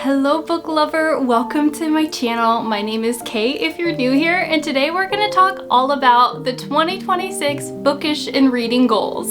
Hello book lover, welcome to my channel. My name is Kay if you're new here, and today we're going to talk all about the 2026 bookish and reading goals.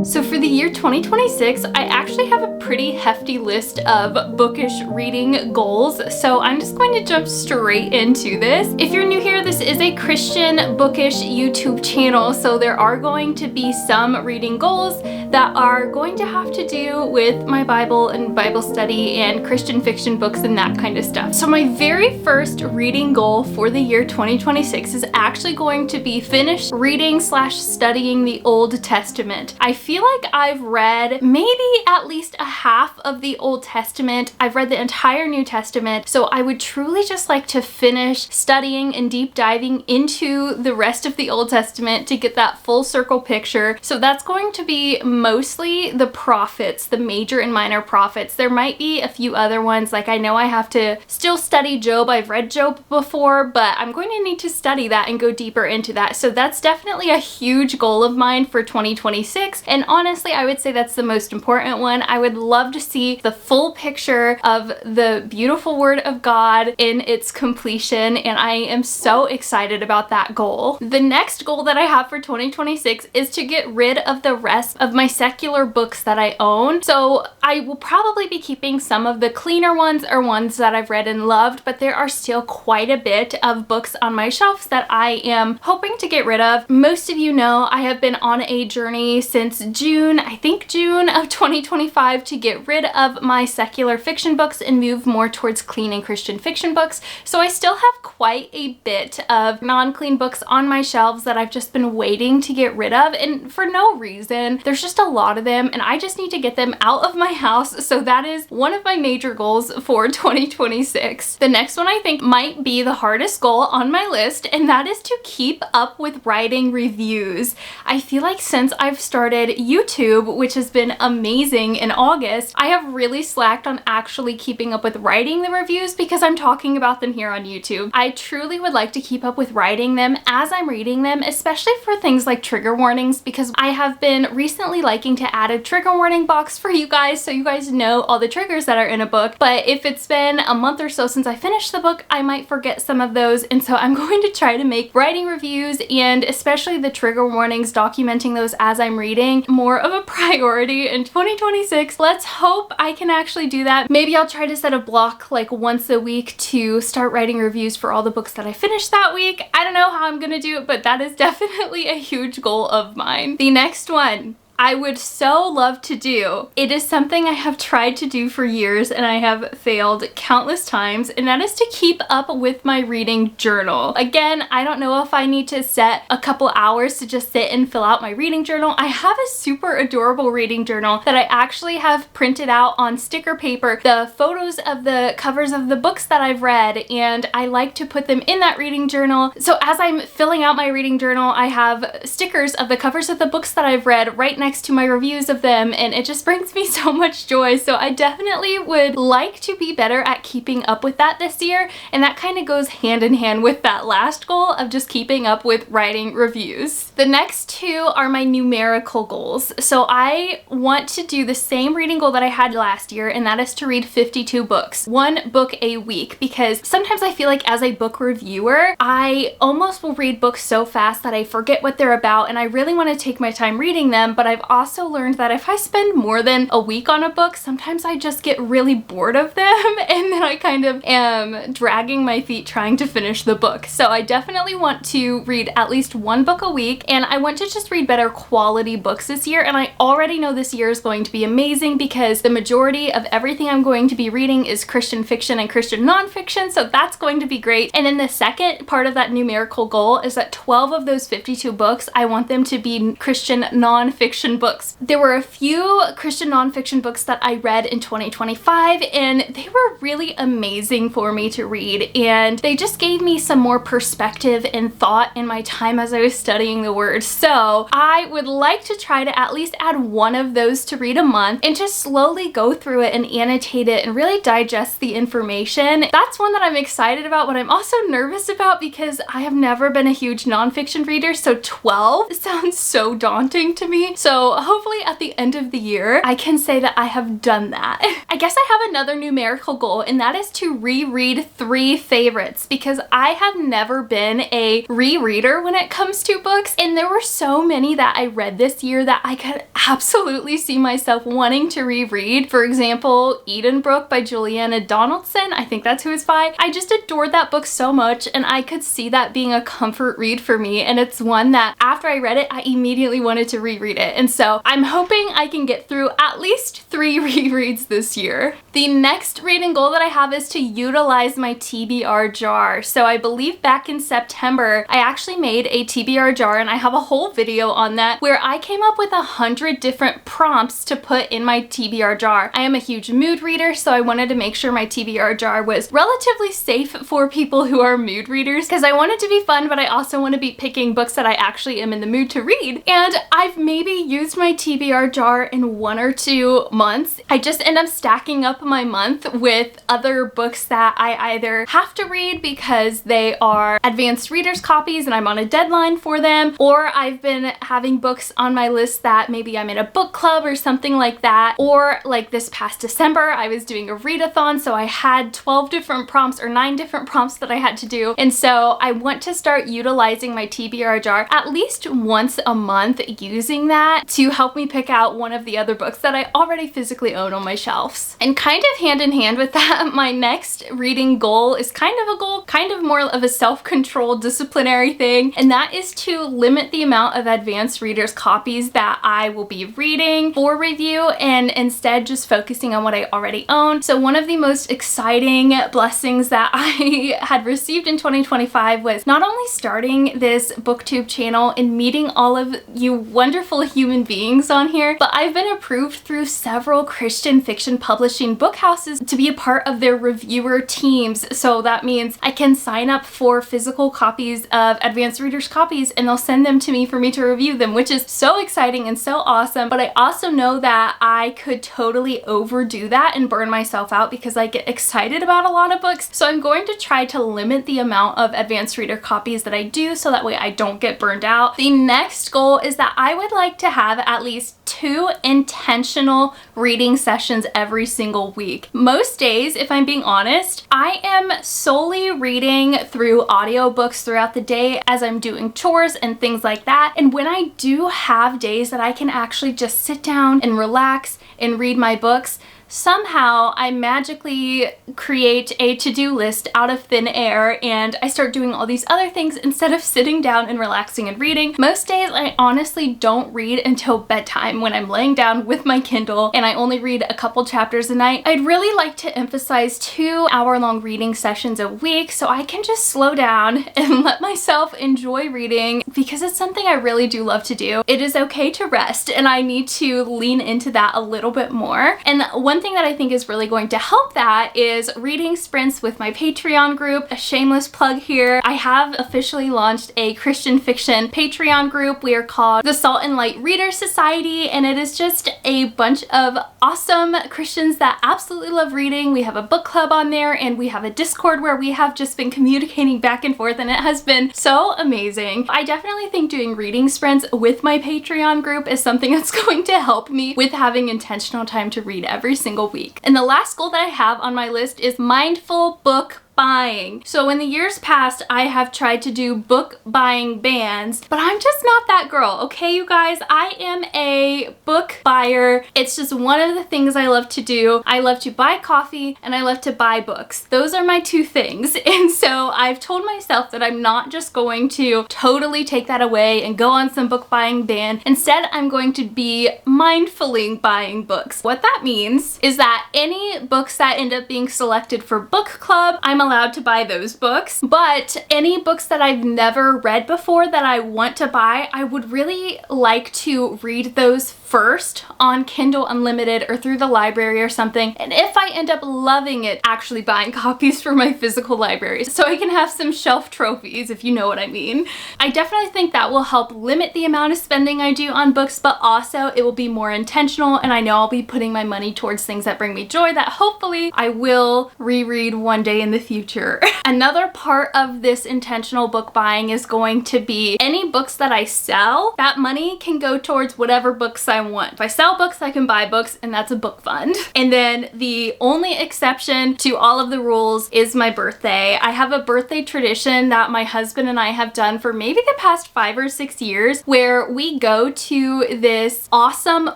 So for the year 2026, I actually have a pretty hefty list of bookish reading goals, so I'm just going to jump straight into this. If you're new here, this is a Christian bookish YouTube channel, so there are going to be some reading goals that are going to have to do with my Bible and Bible study and Christian fiction books and that kind of stuff. So my very first reading goal for the year 2026 is actually going to be finish reading / studying the Old Testament. I feel like I've read maybe at least a half of the Old Testament. I've read the entire New Testament, so I would truly just like to finish studying and deep diving into the rest of the Old Testament to get that full circle picture. So that's going to be mostly the prophets, the major and minor prophets. There might be a few other ones, like I know I have to still study Job. I've read Job before, but I'm going to need to study that and go deeper into that. So that's definitely a huge goal of mine for 2026, and honestly I would say that's the most important one. I would love to see the full picture of the beautiful Word of God in its completion, and I am so excited about that goal. The next goal that I have for 2026 is to get rid of the rest of my secular books that I own. So I will probably be keeping some of the cleaner ones or ones that I've read and loved, but there are still quite a bit of books on my shelves that I am hoping to get rid of. Most of you know I have been on a journey since June, I think June of 2025, to get rid of my secular fiction books and move more towards clean and Christian fiction books. So I still have quite a bit of non-clean books on my shelves that I've just been waiting to get rid of, and for no reason. There's just a lot of them and I just need to get them out of my house. So that is one of my major goals for 2026. The next one I think might be the hardest goal on my list, and that is to keep up with writing reviews. I feel like since I've started YouTube, which has been amazing in August, I have really slacked on actually keeping up with writing the reviews because I'm talking about them here on YouTube. I truly would like to keep up with writing them as I'm reading them, especially for things like trigger warnings, because I have been recently liking to add a trigger warning box for you guys so you guys know all the triggers that are in a book. But if it's been a month or so since I finished the book, I might forget some of those, and so I'm going to try to make writing reviews and especially the trigger warnings, documenting those as I'm reading, more of a priority in 2026. Let's hope I can actually do that. Maybe I'll try to set a block like once a week to start writing reviews for all the books that I finished that week. I don't know how I'm gonna do it, but that is definitely a huge goal of mine. The next one I would so love to do. It is something I have tried to do for years and I have failed countless times, and that is to keep up with my reading journal. Again, I don't know if I need to set a couple hours to just sit and fill out my reading journal. I have a super adorable reading journal that I actually have printed out on sticker paper, the photos of the covers of the books that I've read, and I like to put them in that reading journal. So as I'm filling out my reading journal, I have stickers of the covers of the books that I've read right next to my reviews of them, and it just brings me so much joy. So I definitely would like to be better at keeping up with that this year, and that kind of goes hand in hand with that last goal of just keeping up with writing reviews. The next two are my numerical goals. So I want to do the same reading goal that I had last year, and that is to read 52 books, one book a week, because sometimes I feel like as a book reviewer, I almost will read books so fast that I forget what they're about, and I really want to take my time reading them, but I've also learned that if I spend more than a week on a book, sometimes I just get really bored of them and then I kind of am dragging my feet trying to finish the book. So I definitely want to read at least one book a week, and I want to just read better quality books this year, and I already know this year is going to be amazing because the majority of everything I'm going to be reading is Christian fiction and Christian nonfiction, so that's going to be great. And then the second part of that numerical goal is that 12 of those 52 books, I want them to be Christian nonfiction nonfiction books. There were a few Christian nonfiction books that I read in 2025, and they were really amazing for me to read, and they just gave me some more perspective and thought in my time as I was studying the Word. So I would like to try to at least add one of those to read a month and just slowly go through it and annotate it and really digest the information. That's one that I'm excited about, but I'm also nervous about because I have never been a huge nonfiction reader, so 12 sounds so daunting to me. So hopefully at the end of the year, I can say that I have done that. I guess I have another numerical goal, and that is to reread 3 favorites, because I have never been a rereader when it comes to books, and there were so many that I read this year that I could absolutely see myself wanting to reread. For example, Edenbrook by Juliana Donaldson. I think that's who it's by. I just adored that book so much, and I could see that being a comfort read for me, and it's one that after I read it, I immediately wanted to reread it. And so I'm hoping I can get through at least 3 rereads this year. The next reading goal that I have is to utilize my TBR jar. So I believe back in September, I actually made a TBR jar, and I have a whole video on that where I came up with 100 different prompts to put in my TBR jar. I am a huge mood reader, so I wanted to make sure my TBR jar was relatively safe for people who are mood readers, because I want it to be fun, but I also want to be picking books that I actually am in the mood to read. And I've maybe used my TBR jar in 1 or 2 months. I just end up stacking up my month with other books that I either have to read because they are advanced readers copies and I'm on a deadline for them, or I've been having books on my list that maybe I'm in a book club or something like that. Or like this past December, I was doing a readathon, so I had 12 different prompts or 9 different prompts that I had to do. And so I want to start utilizing my TBR jar at least once a month, using that to help me pick out one of the other books that I already physically own on my shelves. And kind of hand in hand with that, my next reading goal is kind of a goal, kind of more of a self-controlled disciplinary thing, and that is to limit the amount of advanced readers copies that I will be reading for review, and instead just focusing on what I already own. So one of the most exciting blessings that I had received in 2025 was not only starting this BookTube channel and meeting all of you wonderful human beings on here, but I've been approved through several Christian fiction publishing book houses to be a part of their reviewer teams. So that means I can sign up for physical copies of advanced readers copies, and they'll send them to me for me to review them, which is so exciting and so awesome. But I also know that I could totally overdo that and burn myself out because I get excited about a lot of books. So I'm going to try to limit the amount of advanced reader copies that I do, so that way I don't get burned out. The next goal is that I would like to have at least 2 intentional reading sessions every single week. Most days, if I'm being honest, I am solely reading through audiobooks throughout the day as I'm doing chores and things like that. And when I do have days that I can actually just sit down and relax and read my books, somehow I magically create a to-do list out of thin air and I start doing all these other things instead of sitting down and relaxing and reading. Most days I honestly don't read until bedtime when I'm laying down with my Kindle, and I only read a couple chapters a night. I'd really like to emphasize 2 hour-long reading sessions a week so I can just slow down and let myself enjoy reading, because it's something I really do love to do. It is okay to rest, and I need to lean into that a little bit more. And one thing that I think is really going to help that is reading sprints with my Patreon group. A shameless plug here. I have officially launched a Christian fiction Patreon group. We are called the Salt and Light Reader Society, and it is just a bunch of awesome Christians that absolutely love reading. We have a book club on there, and we have a Discord where we have just been communicating back and forth, and it has been so amazing. I definitely think doing reading sprints with my Patreon group is something that's going to help me with having intentional time to read every single week. And the last goal that I have on my list is mindful book buying. So in the years past, I have tried to do book buying bans, but I'm just not that girl, okay, you guys? I am a book buyer. It's just one of the things I love to do. I love to buy coffee and I love to buy books. Those are my 2 things. And so I've told myself that I'm not just going to totally take that away and go on some book buying ban. Instead, I'm going to be mindfully buying books. What that means is that any books that end up being selected for book club, I'm allowed to buy those books. But any books that I've never read before that I want to buy, I would really like to read those first on Kindle Unlimited or through the library or something. And if I end up loving it, actually buying copies for my physical library so I can have some shelf trophies, if you know what I mean. I definitely think that will help limit the amount of spending I do on books, but also it will be more intentional, and I know I'll be putting my money towards things that bring me joy that hopefully I will reread one day in the future. Another part of this intentional book buying is going to be any books that I sell, that money can go towards whatever books I want. If I sell books, I can buy books, and that's a book fund. And then the only exception to all of the rules is my birthday. I have a birthday tradition that my husband and I have done for maybe the past 5 or 6 years, where we go to this awesome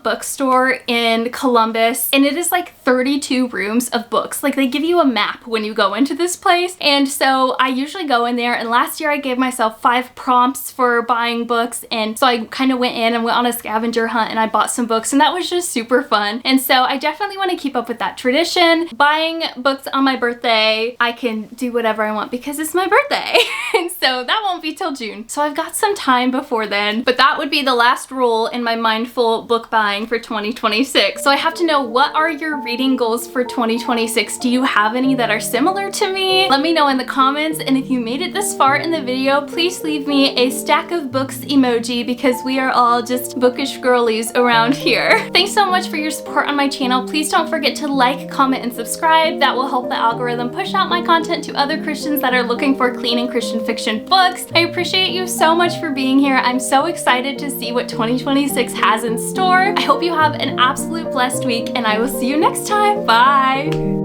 bookstore in Columbus, and it is like 32 rooms of books. Like, they give you a map when you go into this place, and so I usually go in there, and last year I gave myself 5 prompts for buying books, and so I kind of went in and went on a scavenger hunt and I bought some books, and that was just super fun. And so I definitely want to keep up with that tradition. Buying books on my birthday, I can do whatever I want because it's my birthday. And so that won't be till June. So I've got some time before then, but that would be the last rule in my mindful book buying for 2026. So I have to know, what are your reading goals for 2026? Do you have any that are similar to me? Let me know in the comments, and if you made it this far in the video, please leave me a stack of books emoji because we are all just bookish girlies around here. Thanks so much for your support on my channel. Please don't forget to like, comment, and subscribe. That will help the algorithm push out my content to other Christians that are looking for clean and Christian fiction books. I appreciate you so much for being here. I'm so excited to see what 2026 has in store. I hope you have an absolute blessed week, and I will see you next time. Bye!